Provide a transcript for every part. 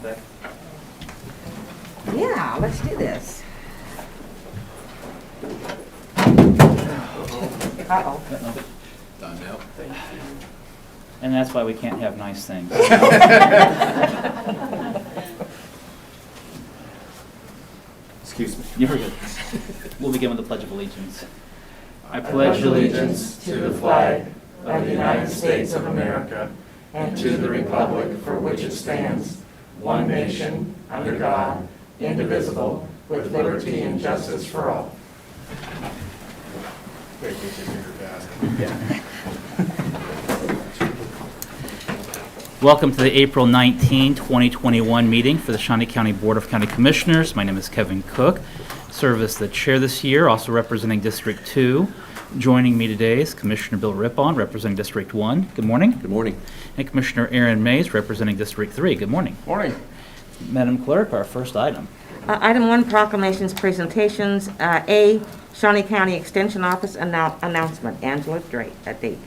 Beck? Yeah, let's do this. Uh-oh. Done now. And that's why we can't have nice things. Excuse me. You're good. We'll begin with the Pledge of Allegiance. I pledge allegiance to the flag of the United States of America and to the republic for which it stands, one nation, under God, indivisible, with liberty and justice for all. Welcome to the April 19, 2021 meeting for the Shawnee County Board of County Commissioners. My name is Kevin Cook. Serve as the chair this year, also representing District 2. Joining me today is Commissioner Bill Rippon, representing District 1. Good morning. Good morning. And Commissioner Aaron Mays, representing District 3. Good morning. Morning. Madam Clerk, our first item. Item 1, proclamations, presentations. A, Shawnee County Extension Office announcement. Angela Drake, Dave.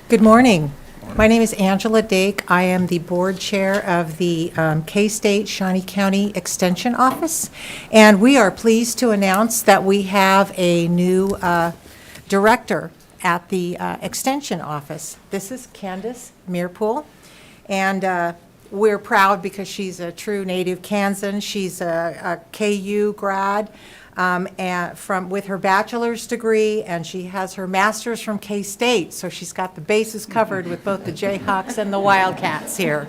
Good morning. My name is Angela Dake. I am the board chair of the K-State Shawnee County Extension Office, and we are pleased to announce that we have a new director at the Extension Office. This is Candace Mearpool, and we're proud because she's a true native Kansan. She's a KU grad. With her bachelor's degree, and she has her master's from K-State, so she's got the bases covered with both the Jayhawks and the Wildcats here.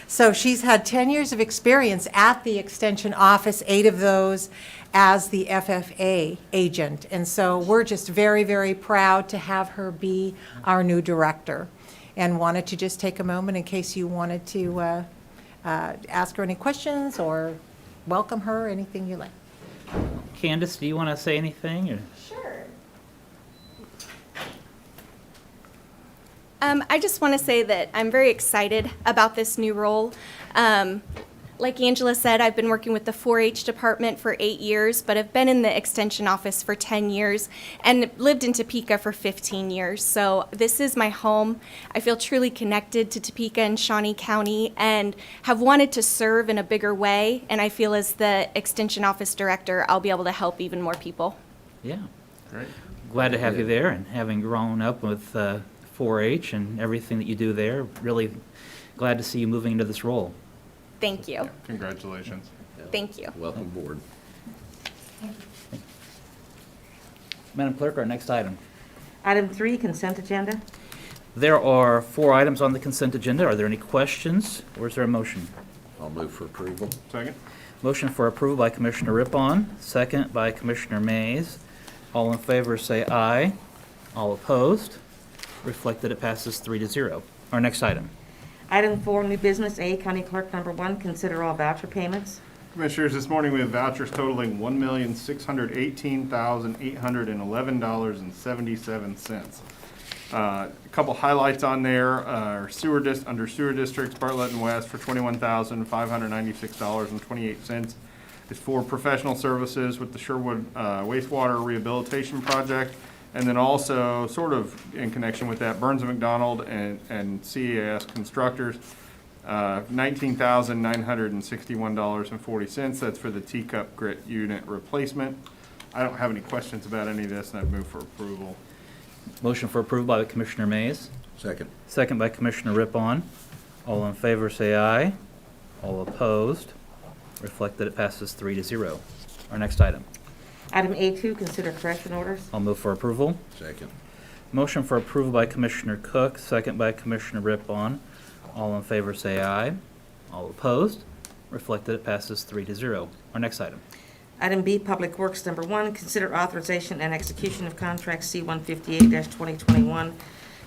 So she's had 10 years of experience at the Extension Office, 8 of those as the FFA agent, and so we're just very, very proud to have her be our new director, and wanted to just take a moment in case you wanted to ask her any questions or welcome her, anything you like. Candace, do you want to say anything? Or? Sure. I just want to say that I'm very excited about this new role. Like Angela said, I've been working with the 4-H department for 8 years, but I've been in the extension office for 10 years and lived in Topeka for 15 years. So this is my home. I feel truly connected to Topeka and Shawnee County and have wanted to serve in a bigger way. And I feel as the extension office director, I'll be able to help even more people. Yeah. Great. Glad to have you there, and having grown up with 4-H and everything that you do there, really glad to see you moving into this role. Thank you. Congratulations. Thank you. Welcome aboard. Madam Clerk, our next item. Item 3, consent agenda. There are 4 items on the consent agenda. Are there any questions, or is there a motion? I'll move for approval. Second? Motion for approval by Commissioner Rippon, second by Commissioner Mays. All in favor say aye. All opposed? Reflect that it passes 3-0. Our next item. Item 4, new business. A, County Clerk number 1, consider all voucher payments. Commissioners, this morning we have vouchers totaling $1,618,811.77. A couple highlights on there are under sewer districts, Bartlett and West for $21,596.28 is for professional services with the Sherwood wastewater rehabilitation project. And then also, sort of in connection with that, Burns & McDonald and CAS Constructors, $19,961.40. That's for the teacup grit unit replacement. I don't have any questions about any of this, and I'd move for approval. Motion for approval by Commissioner Mays, Second. second by Commissioner Rippon. All in favor say aye. All opposed? Reflect that it passes 3-0. Our next item. Item A2, consider correction orders. I'll move for approval. Second. Motion for approval by Commissioner Cook, second by Commissioner Rippon. All in favor say aye. All opposed? Reflect that it passes 3-0. Our next item. Item B, Public Works number 1, consider authorization and execution of contract C-158-2021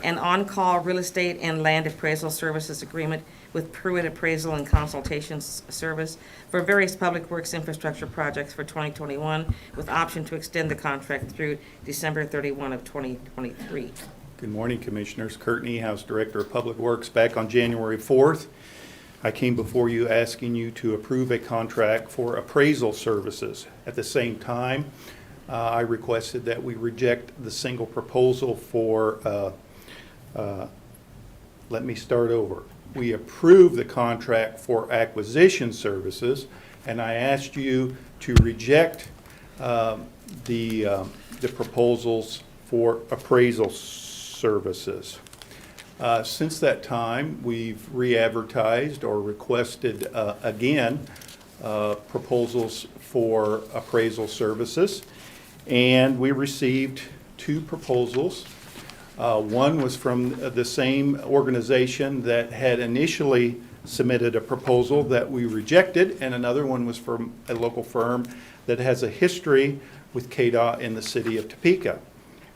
and on-call real estate and land appraisal services agreement with Pruitt Appraisal and Consultations Service for various public works infrastructure projects for 2021, with option to extend the contract through December 31 of 2023. Good morning, Commissioners. Kurt Niehaus, Director of Public Works. Back on January 4th, I came before you asking you to approve a contract for appraisal services. At the same time, I requested that we reject the single proposal for, let me start over. We approve the contract for acquisition services, and I asked you to reject the proposals for appraisal services. Since that time, we've re-advertised or requested again proposals for appraisal services, and we received 2 proposals. One was from the same organization that had initially submitted a proposal that we rejected, and another one was from a local firm that has a history with KDOT in the city of Topeka.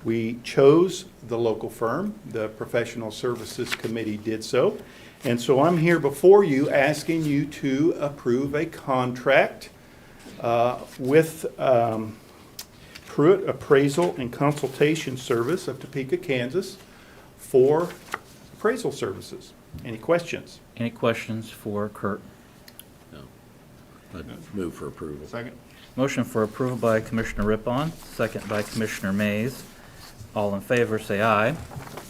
We chose the local firm. The Professional Services Committee did so. And so I'm here before you asking you to approve a contract with Pruitt Appraisal and Consultation Service of Topeka, Kansas for appraisal services. Any questions? Any questions for Kurt? No. I'd move for approval. Second. Motion for approval by Commissioner Rippon, second by Commissioner Mays. All in favor, say aye.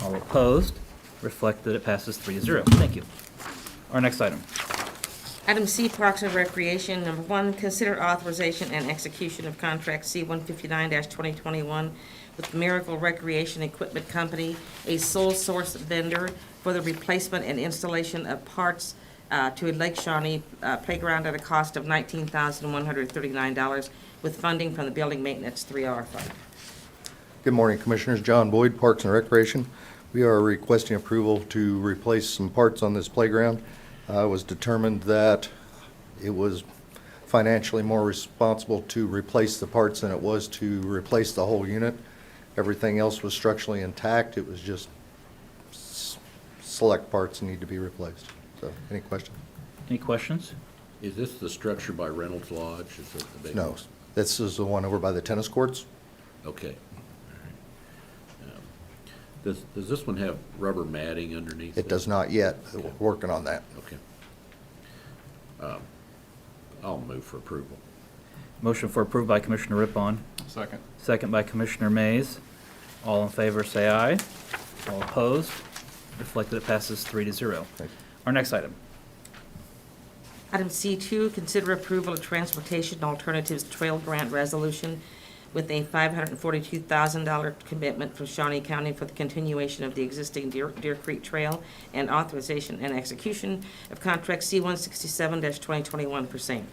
All opposed, reflect that it passes 3-0. Thank you. Our next item. Item C, Parks and Recreation. Number 1, consider authorization and execution of contract C-159-2021 with Miracle Recreation Equipment Company, a sole source vendor for the replacement and installation of parts to a Lake Shawnee playground at a cost of $19,139 with funding from the Building Maintenance 3R Fund. Good morning, Commissioners. John Boyd, Parks and Recreation. We are requesting approval to replace some parts on this playground. It was determined that it was financially more responsible to replace the parts than it was to replace the whole unit. Everything else was structurally intact. It was just select parts need to be replaced. So, any questions? Any questions? Is this the structure by Reynolds Lodge? Is it the big No. one? This is the one over by the tennis courts. Okay. All right. Does this one have rubber matting underneath? It does not yet. We're working on that. Okay. I'll move for approval. Motion for approval by Commissioner Rippon, Second. second by Commissioner Mays. All in favor, say aye. All opposed, reflect that it passes 3-0. Thank you. Our next item. Item C2, consider approval of Transportation Alternatives Trail Grant Resolution with a $542,000 commitment from Shawnee County for the continuation of the existing Deer Creek Trail and authorization and execution of contract C-167-2021 for same.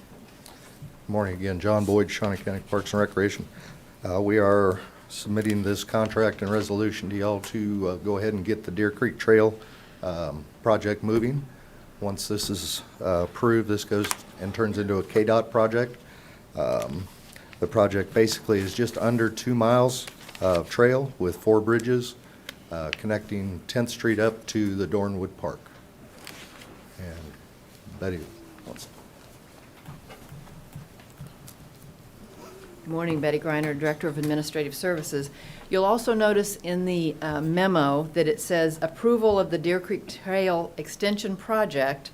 Morning again, John Boyd, Shawnee County Parks and Recreation. We are submitting this contract and resolution to y'all to go ahead and get the Deer Creek Trail project moving. Once this is approved, this goes and turns into a KDOT project. The project basically is just under 2 miles of trail with 4 bridges connecting 10th Street up to the Dornwood Park. And Betty wants. Good morning, Betty Greiner, Director of Administrative Services. You'll also notice in the memo that it says approval of the Deer Creek Trail Extension Project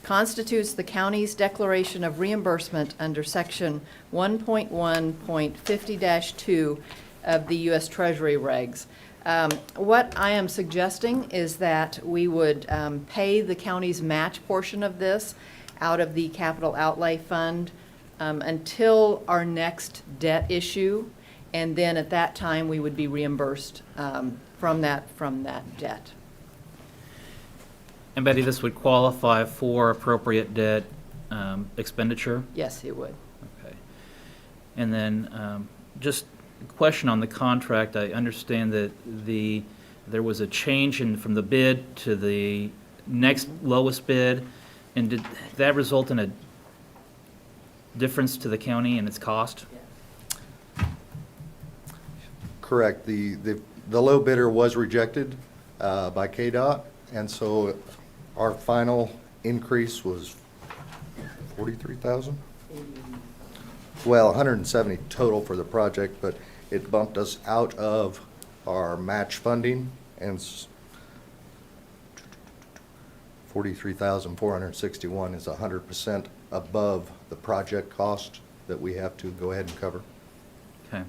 constitutes the county's declaration of reimbursement under Section 1.1.50-2 of the U.S. Treasury regs. What I am suggesting is that we would pay the county's match portion of this out of the capital outlay fund until our next debt issue, and then at that time we would be reimbursed from that debt. And Betty, this would qualify for appropriate debt expenditure? Yes, it would. Okay. And then just a question on the contract. I understand that there was a change from the bid to the next lowest bid, and did that result in a difference to the county and its cost? Correct. The low bidder was rejected by KDOT, and so our final increase was 43,000? Well, 170 total for the project, but it bumped us out of our match funding, and 43,461 is 100% above the project cost that we have to go ahead and cover. Okay.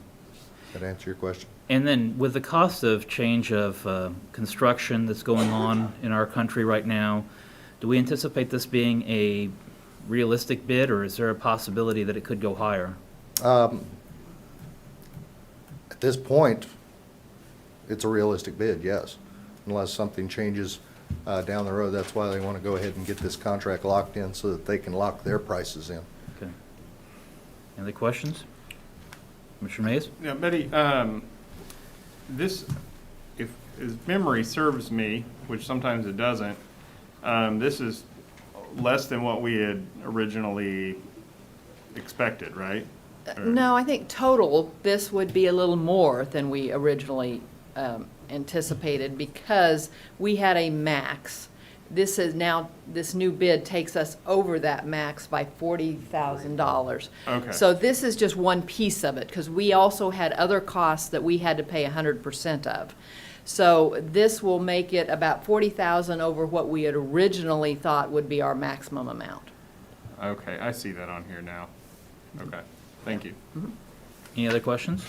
That answer your question? And then with the cost of change of construction that's going on in our country right now, do we anticipate this being a realistic bid, or is there a possibility that it could go higher? At this point, it's a realistic bid, yes, unless something changes down the road. That's why they want to go ahead and get this contract locked in so that they can lock their prices in. Okay. Any other questions? Commissioner Mays? Yeah, Betty, this, if memory serves me, which sometimes it doesn't, this is less than what we had originally expected, right? Or- No, I think total, this would be a little more than we originally anticipated because we had a max. This new bid takes us over that max by $40,000. Okay. So this is just one piece of it because we also had other costs that we had to pay 100% of. So this will make it about $40,000 over what we had originally thought would be our maximum amount. Okay, I see that on here now. Okay, thank you. Any other questions?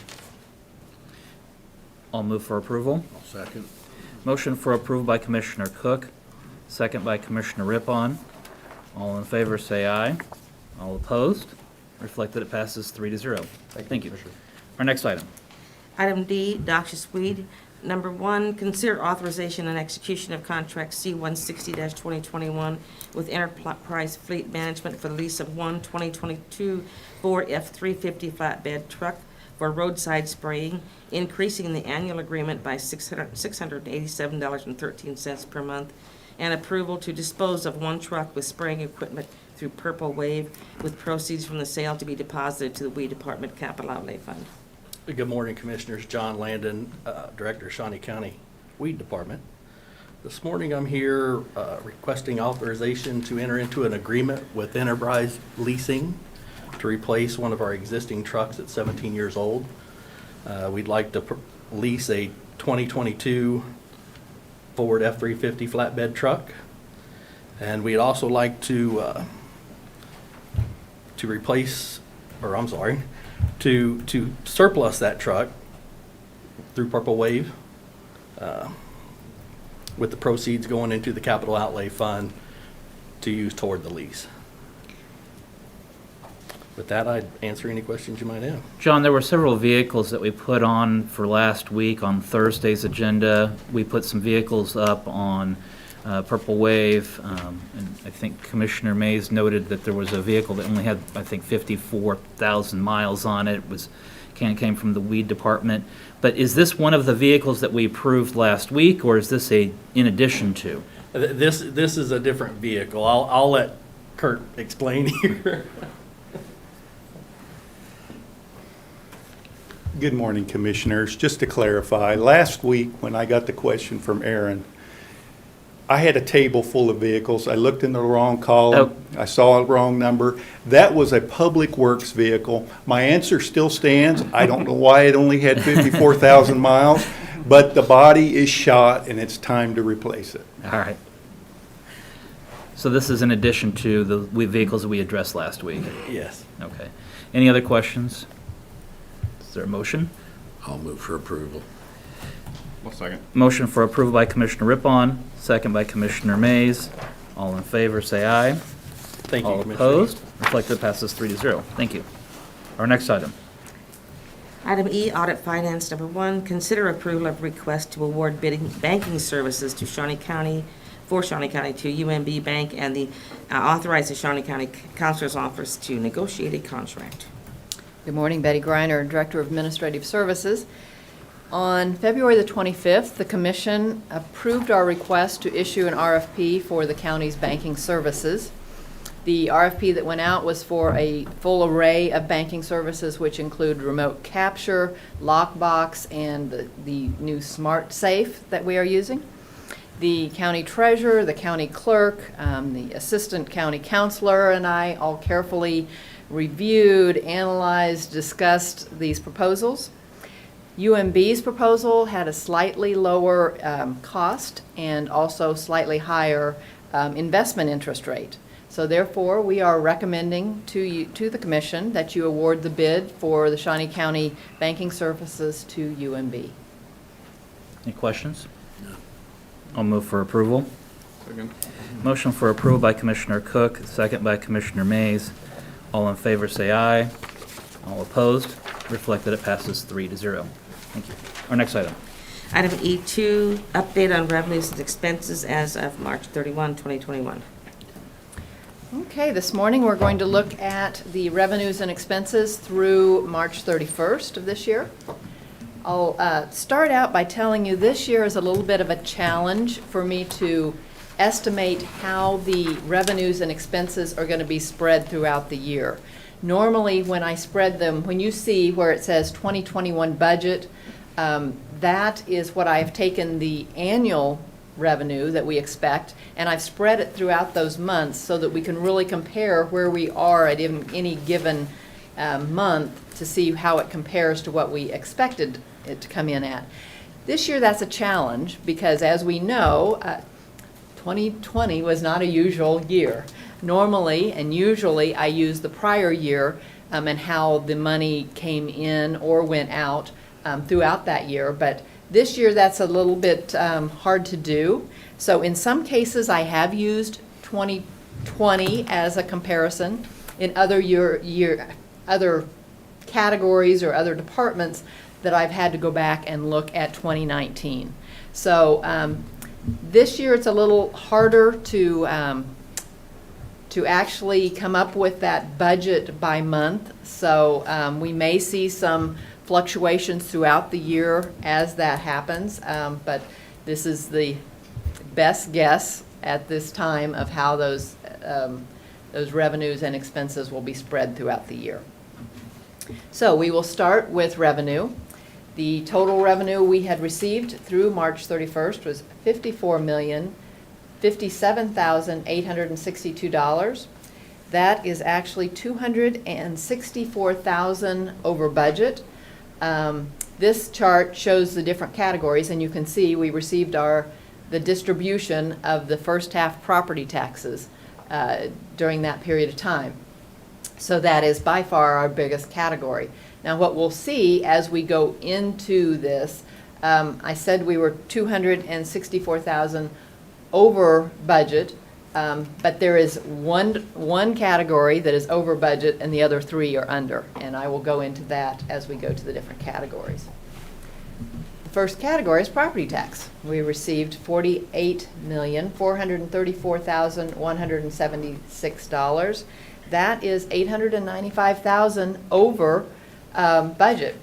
I'll move for approval. I'll second. Motion for approval by Commissioner Cook, second by Commissioner Rippon. All in favor, say aye. All opposed? Reflect that it passes 3-0. Thank you. Commissioner. Our next item. Item D, noxious weed. Number 1, consider authorization and execution of contract C-160-2021 with Enterprise Fleet Management for the lease of one 2022 Ford F-350 flatbed truck for roadside spraying, increasing the annual agreement by $687.13 per month, and approval to dispose of one truck with spraying equipment through Purple Wave, with proceeds from the sale to be deposited to the Weed Department Capital Outlay Fund. Good morning, Commissioners. John Landon, Director, Shawnee County Weed Department. This morning, I'm here requesting authorization to enter into an agreement with Enterprise Leasing to replace one of our existing trucks that's 17 years old. We'd like to lease a 2022 Ford F-350 flatbed truck. And we'd also like to replace, or I'm sorry, to surplus that truck through Purple Wave, with the proceeds going into the capital outlay fund to use toward the lease. With that, I'd answer any questions you might have. John, there were several vehicles that we put on for last week on Thursday's agenda. We put some vehicles up on Purple Wave, and I think Commissioner Mays noted that there was a vehicle that only had, I think, 54,000 miles on it. It came from the Weed Department. But is this one of the vehicles that we approved last week, or is this in addition to? This is a different vehicle. I'll let Kurt explain here. Good morning, Commissioners. Just to clarify, last week when I got the question from Aaron, I had a table full of vehicles. I looked in the wrong column. I saw a wrong number. That was a Public Works vehicle. My answer still stands. I don't know why it only had 54,000 miles, but the body is shot and it's time to replace it. All right. So this is in addition to the vehicles that we addressed last week? Yes. Okay. Any other questions? Is there a motion? I'll move for approval. One second. Motion for approval by Commissioner Rippon, second by Commissioner Mays. All in favor, say aye. Thank you, All Commissioner. opposed? Reflect that passes 3-0. Thank you. Our next item. Item E, audit finance. Number 1, consider approval of request to award banking services to Shawnee County, for Shawnee County to UMB Bank, and the authorize the Shawnee County Counselor's Office to negotiate a contract. Good morning, Betty Griner, Director of Administrative Services. On February the 25th, the Commission approved our request to issue an RFP for the county's banking services. The RFP that went out was for a full array of banking services, which include remote capture, lockbox, and the new smart safe that we are using. The county treasurer, the county clerk, the assistant county counselor, and I all carefully reviewed, analyzed, discussed these proposals. UMB's proposal had a slightly lower cost and also slightly higher investment interest rate. So therefore, we are recommending to the commission that you award the bid for the Shawnee County banking services to UMB. Any questions? I'll move for approval. Second. Motion for approval by Commissioner Cook, second by Commissioner Mays. All in favor, say aye. All opposed? Reflect that it passes 3-0. Thank you. Our next item. Item E2, update on revenues and expenses as of March 31, 2021. Okay, this morning we're going to look at the revenues and expenses through March 31st of this year. I'll start out by telling you this year is a little bit of a challenge for me to estimate how the revenues and expenses are going to be spread throughout the year. Normally, when I spread them, when you see where it says 2021 budget, that is what I've taken the annual revenue that we expect, and I've spread it throughout those months so that we can really compare where we are at any given month to see how it compares to what we expected it to come in at. This year that's a challenge because, as we know, 2020 was not a usual year. Normally and usually I use the prior year and how the money came in or went out throughout that year, but this year that's a little bit hard to do. So in some cases I have used 2020 as a comparison. In other other categories or other departments that I've had to go back and look at 2019. So this year it's a little harder to actually come up with that budget by month. So we may see some fluctuations throughout the year as that happens, but this is the best guess at this time of how those revenues and expenses will be spread throughout the year. So we will start with revenue. The total revenue we had received through March 31st was $54,057,862. That is actually $264,000 over budget. This chart shows the different categories, and you can see we received the distribution of the first half property taxes during that period of time. So that is by far our biggest category. Now what we'll see as we go into this, I said we were $264,000 over budget, but there is one category that is over budget and the other three are under, and I will go into that as we go to the different categories. The first category is property tax. We received $48,434,176. That is $895,000 over budget.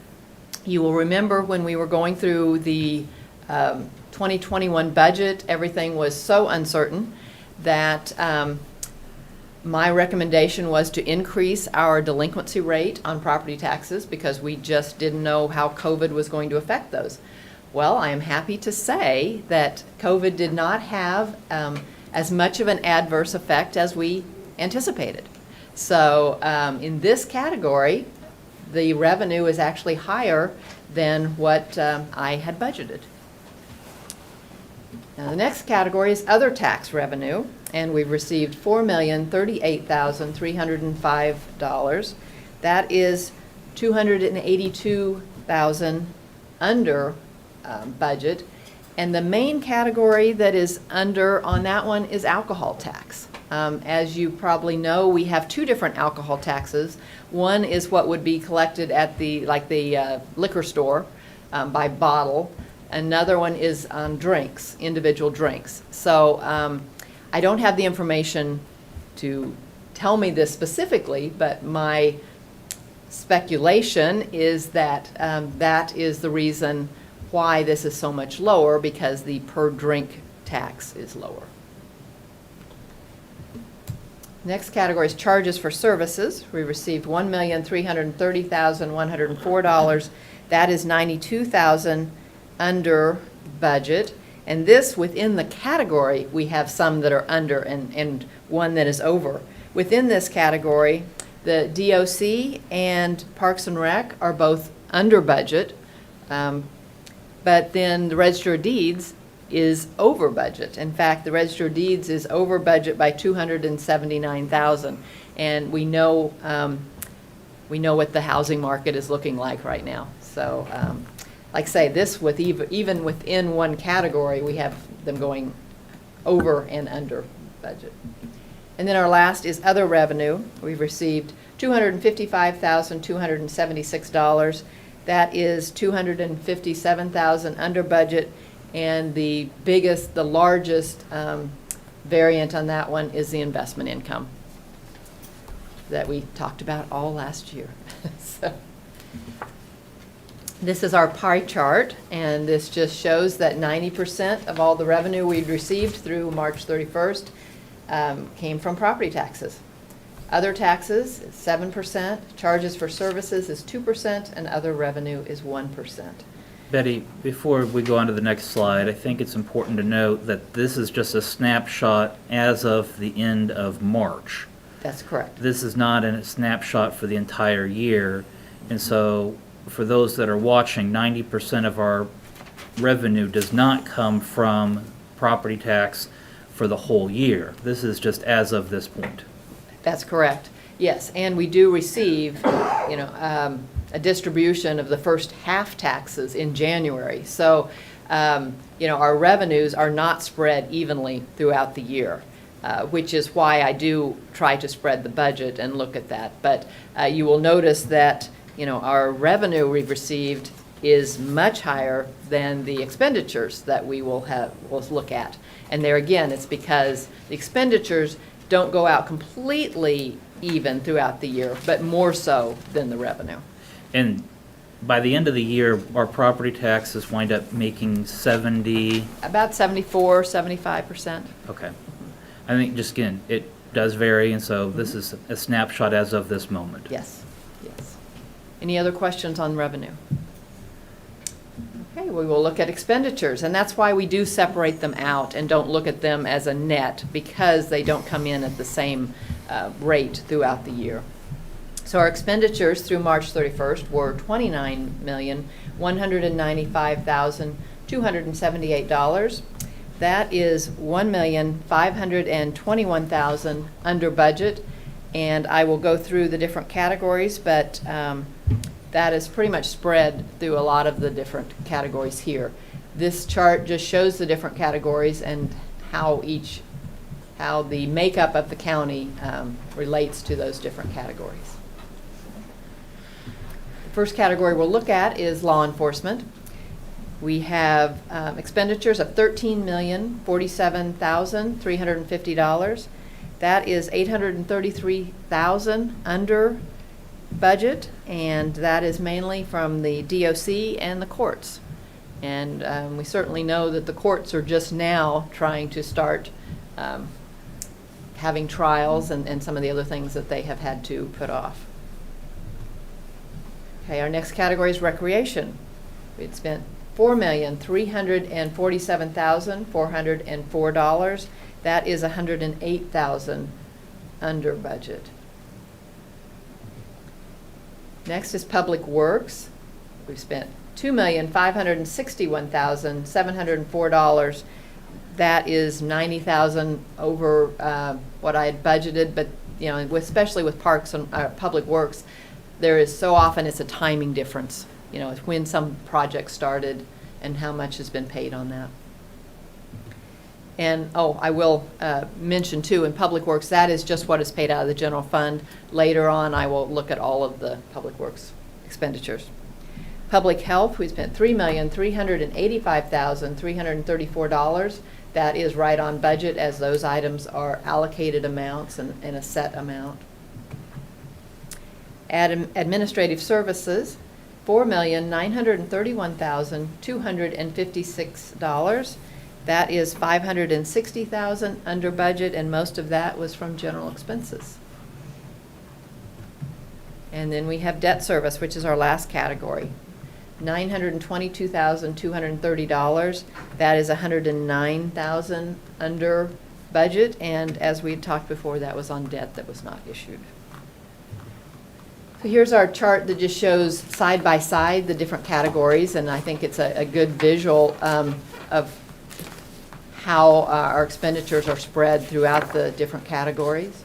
You will remember when we were going through the 2021 budget, everything was so uncertain that my recommendation was to increase our delinquency rate on property taxes because we just didn't know how COVID was going to affect those. Well, I am happy to say that COVID did not have as much of an adverse effect as we anticipated. So in this category, the revenue is actually higher than what I had budgeted. Now the next category is other tax revenue, and we've received $4,038,305. That is $282,000 under budget, and the main category that is under on that one is alcohol tax. As you probably know, we have two different alcohol taxes. One is what would be collected at the liquor store by bottle. Another one is on drinks, individual drinks. So I don't have the information to tell me this specifically, but my speculation is that that is the reason why this is so much lower, because the per drink tax is lower. Next category is charges for services. We received $1,330,104. That is $92,000 under budget. And this, within the category, we have some that are under and one that is over. Within this category, the DOC and Parks and Rec are both under budget, but then the Register of Deeds is over budget. In fact, the Register of Deeds is over budget by $279,000. And we know what the housing market is looking like right now. So, like I say, this with even within one category, we have them going over and under budget. And then our last is other revenue. We've received $255,276. That is $257,000 under budget. And the largest variant on that one is the investment income that we talked about all last year. So, this is our pie chart, and this just shows that 90% of all the revenue we'd received through March 31st came from property taxes. Other taxes is 7%, charges for services is 2%, and other revenue is 1%. Betty, before we go on to the next slide, I think it's important to note that this is just a snapshot as of the end of March. That's correct. This is not a snapshot for the entire year. And so for those that are watching, 90% of our revenue does not come from property tax for the whole year. This is just as of this point. That's correct. Yes, and we do receive, a distribution of the first half taxes in January. So, our revenues are not spread evenly throughout the year, which is why I do try to spread the budget and look at that. But you will notice that, our revenue we've received is much higher than the expenditures that we'll look at. And there again, it's because the expenditures don't go out completely even throughout the year, but more so than the revenue. And by the end of the year, our property taxes wind up making 70. About 74, 75%. Okay. I think just again, it does vary, and so this is a snapshot as of this moment. Yes, yes. Any other questions on revenue? Okay, we will look at expenditures, and that's why we do separate them out and don't look at them as a net, because they don't come in at the same rate throughout the year. So our expenditures through March 31st were $29,195,278. That is $1,521,000 under budget, and I will go through the different categories, but that is pretty much spread through a lot of the different categories here. This chart just shows the different categories and how the makeup of the county relates to those different categories. The first category we'll look at is law enforcement. We have expenditures of $13,047,350. That is $833,000 under budget, and that is mainly from the DOC and the courts. And we certainly know that the courts are just now trying to start having trials and some of the other things that they have had to put off. Okay, our next category is recreation. We'd spent $4,347,404. That is $108,000 under budget. Next is public works. We spent $2,561,704. That is $90,000 over what I had budgeted, but especially with parks and public works, there is so often it's a timing difference. It's when some project started and how much has been paid on that. And, I will mention too, in Public Works, that is just what is paid out of the general fund. Later on, I will look at all of the Public Works expenditures. Public Health, we spent $3,385,334. That is right on budget, as those items are allocated amounts and a set amount. Administrative Services, $4,931,256. That is $560,000 under budget, and most of that was from general expenses. And then we have debt service, which is our last category. $922,230. That is $109,000 under budget, and as we had talked before, that was on debt that was not issued. So here's our chart that just shows side by side the different categories, and I think it's a good visual of how our expenditures are spread throughout the different categories.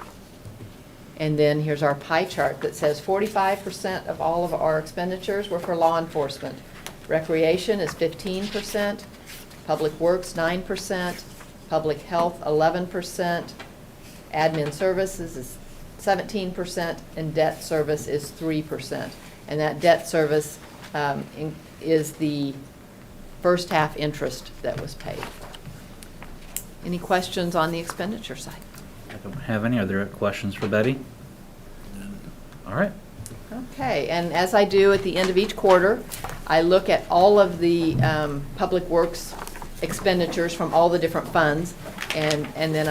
And then here's our pie chart that says 45% of all of our expenditures were for law enforcement. Recreation is 15%, public works 9%, public health 11%, admin services is 17%, and debt service is 3%. And that debt service is the first half interest that was paid. Any questions on the expenditure side? I don't have any. Are there questions for Betty? All right. Okay, and as I do at the end of each quarter, I look at all of the public works expenditures from all the different funds, and then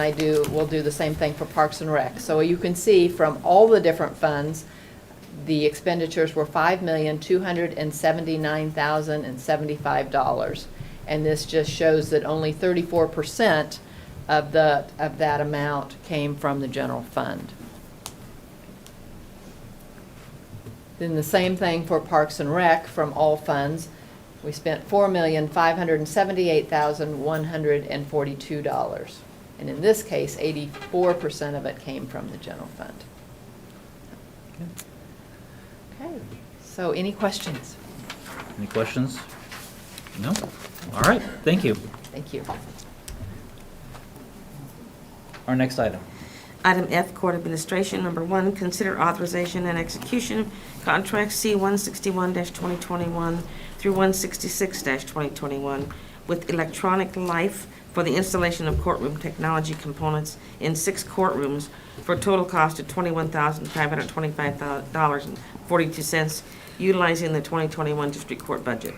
we'll do the same thing for Parks and Rec. So you can see from all the different funds, the expenditures were $5,279,075. And this just shows that only 34% of that amount came from the general fund. Then the same thing for Parks and Rec from all funds. We spent $4,578,142. And in this case, 84% of it came from the general fund. Okay, so any questions? Any questions? No? All right, thank you. Thank you. Our next item. Item F, Court Administration. Number 1, consider authorization and execution of contract C-161-2021 through 166-2021 with Electronic Life for the installation of courtroom technology components in 6 courtrooms for a total cost of $21,525.42, utilizing the 2021 district court budget.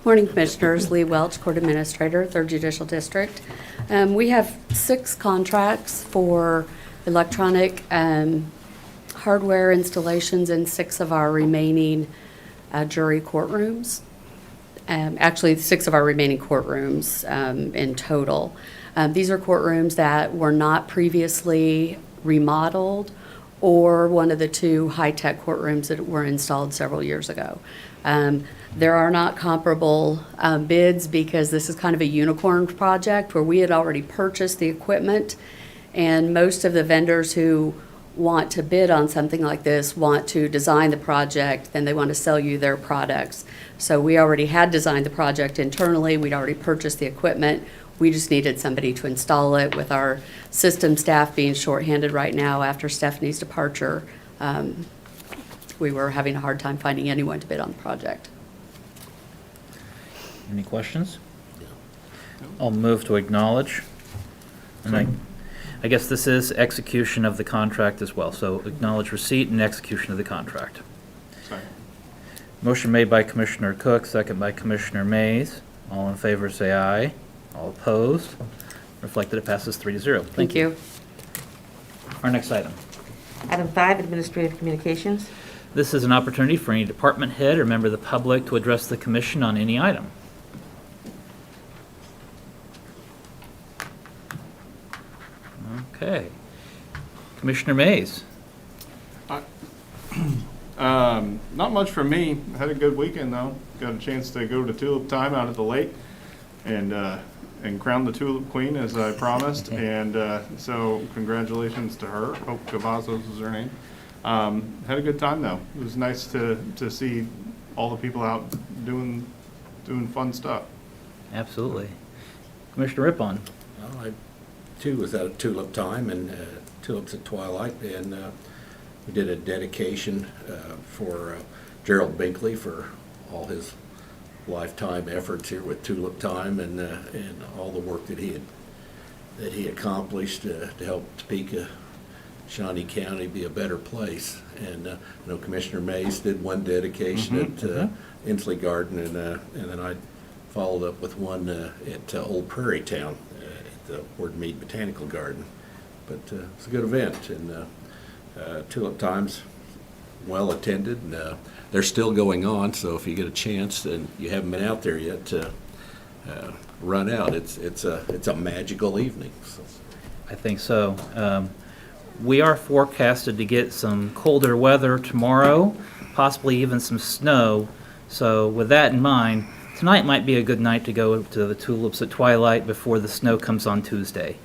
Morning, Commissioners. Lee Welch, Court Administrator, 3rd Judicial District. We have 6 contracts for electronic hardware installations in 6 of our remaining jury courtrooms. Actually, 6 of our remaining courtrooms in total. These are courtrooms that were not previously remodeled or one of the 2 high-tech courtrooms that were installed several years ago. There are not comparable bids because this is kind of a unicorn project where we had already purchased the equipment, and most of the vendors who want to bid on something like this want to design the project, then they want to sell you their products. So we already had designed the project internally, we'd already purchased the equipment, we just needed somebody to install it. With our system staff being shorthanded right now after Stephanie's departure, we were having a hard time finding anyone to bid on the project. Any questions? I'll move to acknowledge. And I guess this is execution of the contract as well, so acknowledge receipt and execution of the contract. Second. Motion made by Commissioner Cook, second by Commissioner Mays. All in favor say aye. All opposed? Reflected it passes 3-0. Thank you. Our next item. Item 5, Administrative Communications. This is an opportunity for any department head or member of the public to address the commission on any item. Okay. Commissioner Mays. Not much from me. I had a good weekend though. Got a chance to go to Tulip Time out at the lake and crown the Tulip Queen as I promised. And so congratulations to her. Hope Cavazos is her name. Had a good time though. It was nice to see all the people out doing fun stuff. Absolutely. Commissioner Rippon. Well, I too was at a Tulip Time and tulips at twilight, and we did a dedication for Gerald Binkley for all his lifetime efforts here with Tulip Time and all the work that he accomplished to help Topeka, Shawnee County be a better place. And I know Commissioner Mays did one dedication at Inslee Garden, and then I followed up with one at Old Prairie Town at the Ward Mead Botanical Garden. But it's a good event, and Tulip Time's well attended, and they're still going on. So if you get a chance and you haven't been out there yet, run out. It's a magical evening. So. I think so. We are forecasted to get some colder weather tomorrow, possibly even some snow. So with that in mind, tonight might be a good night to go to the tulips at twilight before the snow comes on Tuesday.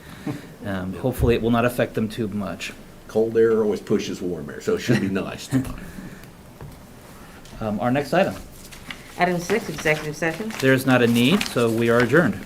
Hopefully, it will not affect them too much. Cold air always pushes warm air, so it should be nice tonight. Our next item. Item 6, executive session. There's not a need, so we are adjourned.